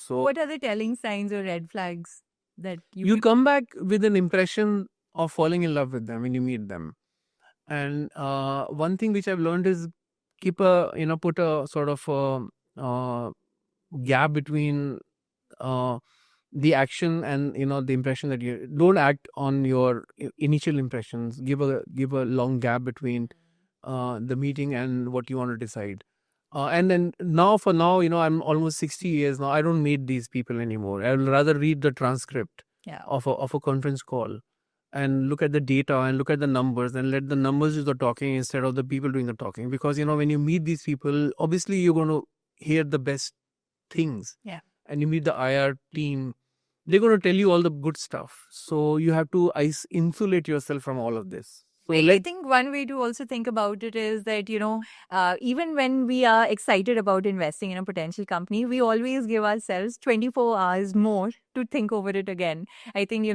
So what are the telling signs or red flags that you come back with an impression of falling in love with them when you meet them. And one thing which I've learned is put a sort of gap between the action and the impression that you don't act on your initial impressions. Give a long gap between the meeting and what you want to decide. And then for now, I'm almost 60 years now. I don't meet these people anymore. I'll rather read the transcript of a conference call and look at the data and look at the numbers and let the numbers do the talking instead of the people doing the talking. Because when you meet these people, obviously you're going to hear the best things. Yeah. And you meet the IR team, they're going to tell you all the good stuff. So you have to insulate yourself from all of this. So I think one way to also think about it is that, even when we are excited about investing in a potential company, we always give ourselves 24 hours more to think over it again. I think,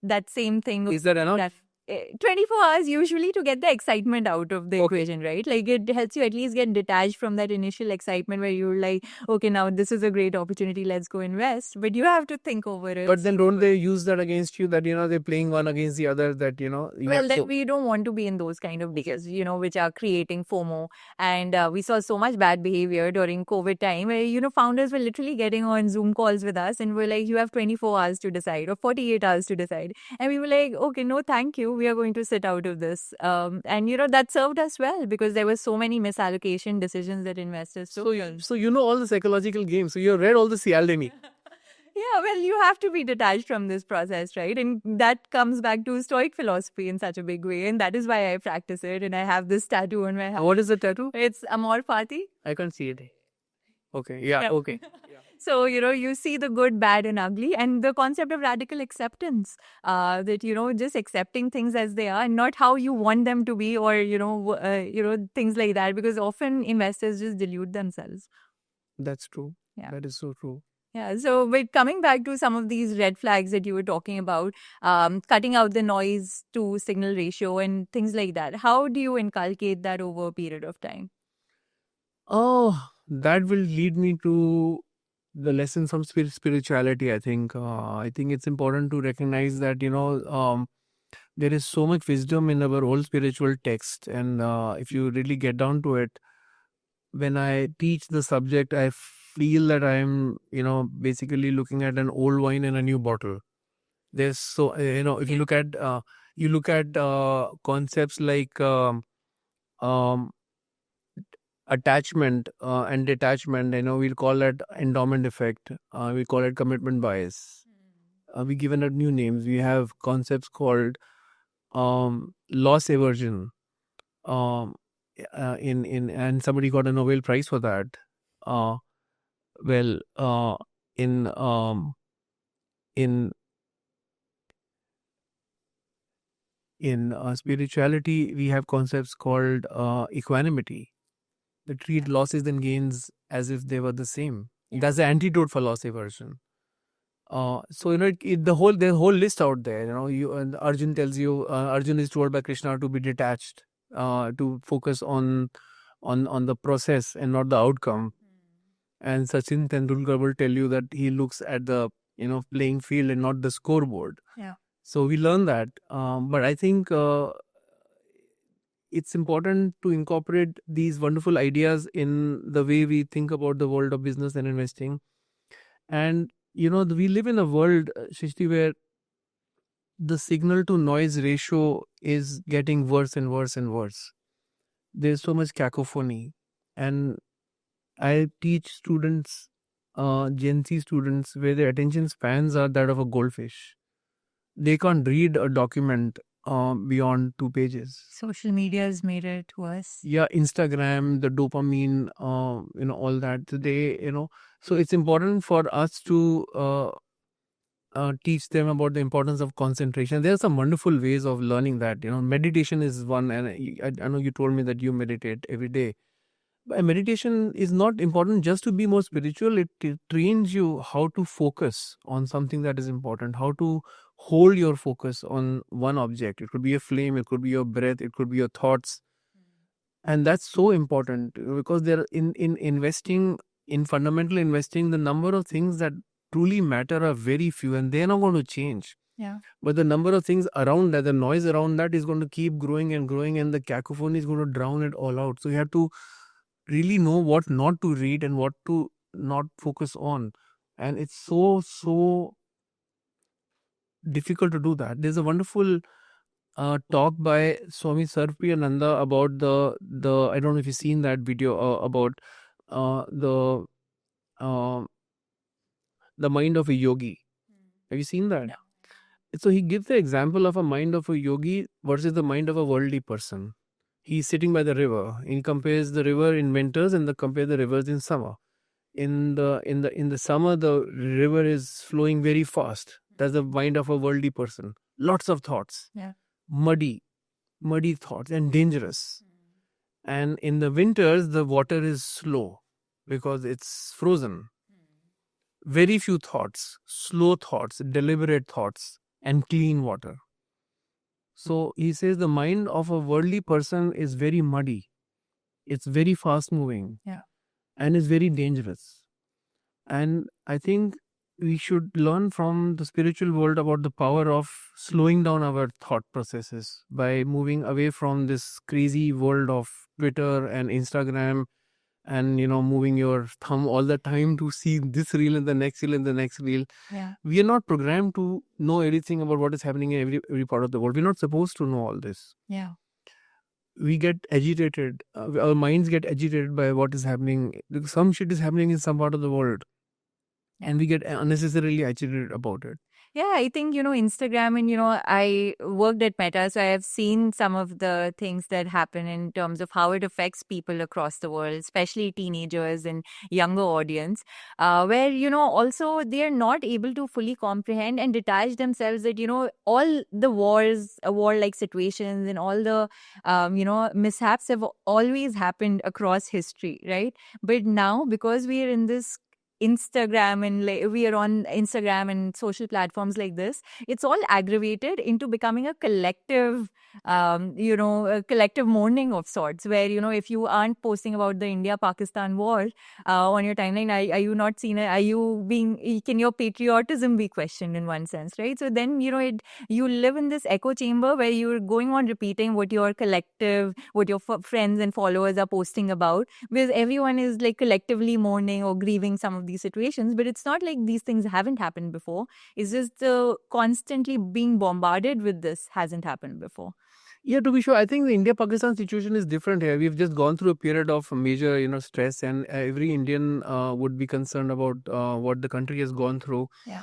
that same thing. Is that enough? 24 hours usually to get the excitement out of the equation, right? Like it helps you at least get detached from that initial excitement where you're like, okay, now this is a great opportunity, let's go invest. But you have to think over it. But then don't they use that against you that, they're playing one against the other that, Well, then we don't want to be in those kind of deals, which are creating FOMO. And we saw so much bad behavior during COVID time where, founders were literally getting on Zoom calls with us and we're like, you have 24 hours to decide or 48 hours to decide. And we were like, okay, no, thank you. We are going to sit out of this. And, that served us well because there were so many misallocation decisions that investors took. So you know all the psychological games. So you've read all the Cialdini. Yeah, well, you have to be detached from this process, right? And that comes back to Stoic philosophy in such a big way. And that is why I practice it. And I have this tattoo on my hand. What is the tattoo? It's Amor Fati. I can't see it. Okay. Yeah. Okay. So, you see the good, bad, and ugly, and the concept of radical acceptance, that, just accepting things as they are and not how you want them to be or, things like that, because often investors just delude themselves. That's true. Yeah. That is so true. Yeah. So, but coming back to some of these red flags that you were talking about, cutting out the noise to signal ratio and things like that, how do you inculcate that over a period of time? Oh, that will lead me to the lessons from spirituality. I think it's important to recognize that there is so much wisdom in our whole spiritual text, and if you really get down to it, when I teach the subject, I feel that I'm basically looking at an old wine in a new bottle. There's if you look at concepts like attachment and detachment, we'll call that endowment effect, we call it commitment bias. We given it new names. We have concepts called loss aversion, in and somebody got a Nobel Prize for that. Well, in spirituality, we have concepts called equanimity. They treat losses and gains as if they were the same. That's the antidote for loss aversion. So the whole list out there. And Arjun tells you, Arjun is told by Krishna to be detached, to focus on the process and not the outcome. And Sachin Tendulkar will tell you that he looks at the playing field and not the scoreboard. Yeah. So we learn that, but I think it's important to incorporate these wonderful ideas in the way we think about the world of business and investing. And we live in a world, Shrishti, where the signal to noise ratio is getting worse and worse and worse. There's so much cacophony, and I teach students, Gen Z students, where their attention spans are that of a goldfish. They can't read a document beyond 2 pages. Social media has made it worse. Yeah, Instagram, the dopamine, all that today, so it's important for us to teach them about the importance of concentration. There are some wonderful ways of learning that. Meditation is one, and I know you told me that you meditate every day. But meditation is not important just to be more spiritual. It trains you how to focus on something that is important, how to hold your focus on one object. It could be a flame, it could be your breath, it could be your thoughts. And that's so important because there in investing, in fundamental investing, the number of things that truly matter are very few, and they're not going to change. Yeah. But the number of things around that, the noise around that is going to keep growing and growing, and the cacophony is going to drown it all out. So you have to really know what not to read and what to not focus on. And it's so difficult to do that. There's a wonderful talk by Swami Sarpiyananda about the I don't know if you've seen that video about uh, the uh, the mind of a yogi. Have you seen that? No. So he gives the example of a mind of a yogi versus the mind of a worldly person. He's sitting by the river. He compares the river in winters and compare the rivers in summer. In the summer, the river is flowing very fast. That's the mind of a worldly person. Lots of thoughts. Yeah. Muddy thoughts and dangerous. And in the winters, the water is slow because it's frozen. Very few thoughts, slow thoughts, deliberate thoughts, and clean water. So he says the mind of a worldly person is very muddy. It's very fast moving. Yeah. And is very dangerous. And I think we should learn from the spiritual world about the power of slowing down our thought processes by moving away from this crazy world of Twitter and Instagram and moving your thumb all the time to see this reel and the next reel and the next reel. Yeah. We are not programmed to know everything about what is happening in every part of the world. We're not supposed to know all this. Yeah. We get agitated. Our minds get agitated by what is happening. Some shit is happening in some part of the world, and we get unnecessarily agitated about it. Yeah, I think, Instagram and, I worked at Meta, so I have seen some of the things that happen in terms of how it affects people across the world, especially teenagers and younger audience, where, also they're not able to fully comprehend and detach themselves that, all the war-like situations and all the, mishaps have always happened across history, right? But now, because we are in this Instagram and we are on Instagram and social platforms like this, it's all aggravated into becoming a collective, a collective mourning of sorts, where, if you aren't posting about the India-Pakistan war on your timeline, are you not seen? Can your patriotism be questioned in one sense, right? So then, you live in this echo chamber where you're going on repeating what your collective, what your friends and followers are posting about, because everyone is like collectively mourning or grieving some of these situations, but it's not like these things haven't happened before. It's just constantly being bombarded with this hasn't happened before. Yeah, to be sure, I think the India-Pakistan situation is different here. We've just gone through a period of major, stress, and every Indian would be concerned about what the country has gone through. Yeah.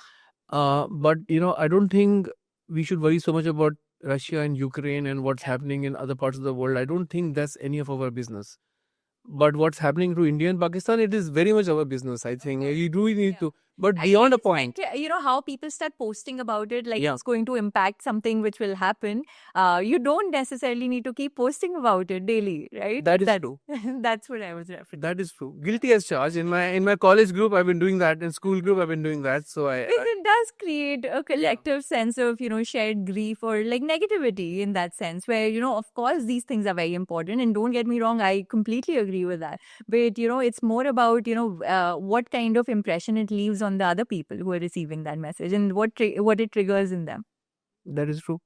But I don't think we should worry so much about Russia and Ukraine and what's happening in other parts of the world. I don't think that's any of our business. But what's happening to India and Pakistan, it is very much our business, I think. You do need to. But beyond a point. How people start posting about it, like it's going to impact something which will happen. You don't necessarily need to keep posting about it daily, right? That is true. That's what I was referring to. That is true. Guilty as charged. In my college group, I've been doing that. In school group, I've been doing that. So it does create a collective sense of, shared grief or like negativity in that sense, where, of course, these things are very important. And don't get me wrong, I completely agree with that. But, it's more about, what kind of impression it leaves on the other people who are receiving that message and what it triggers in them. That is true.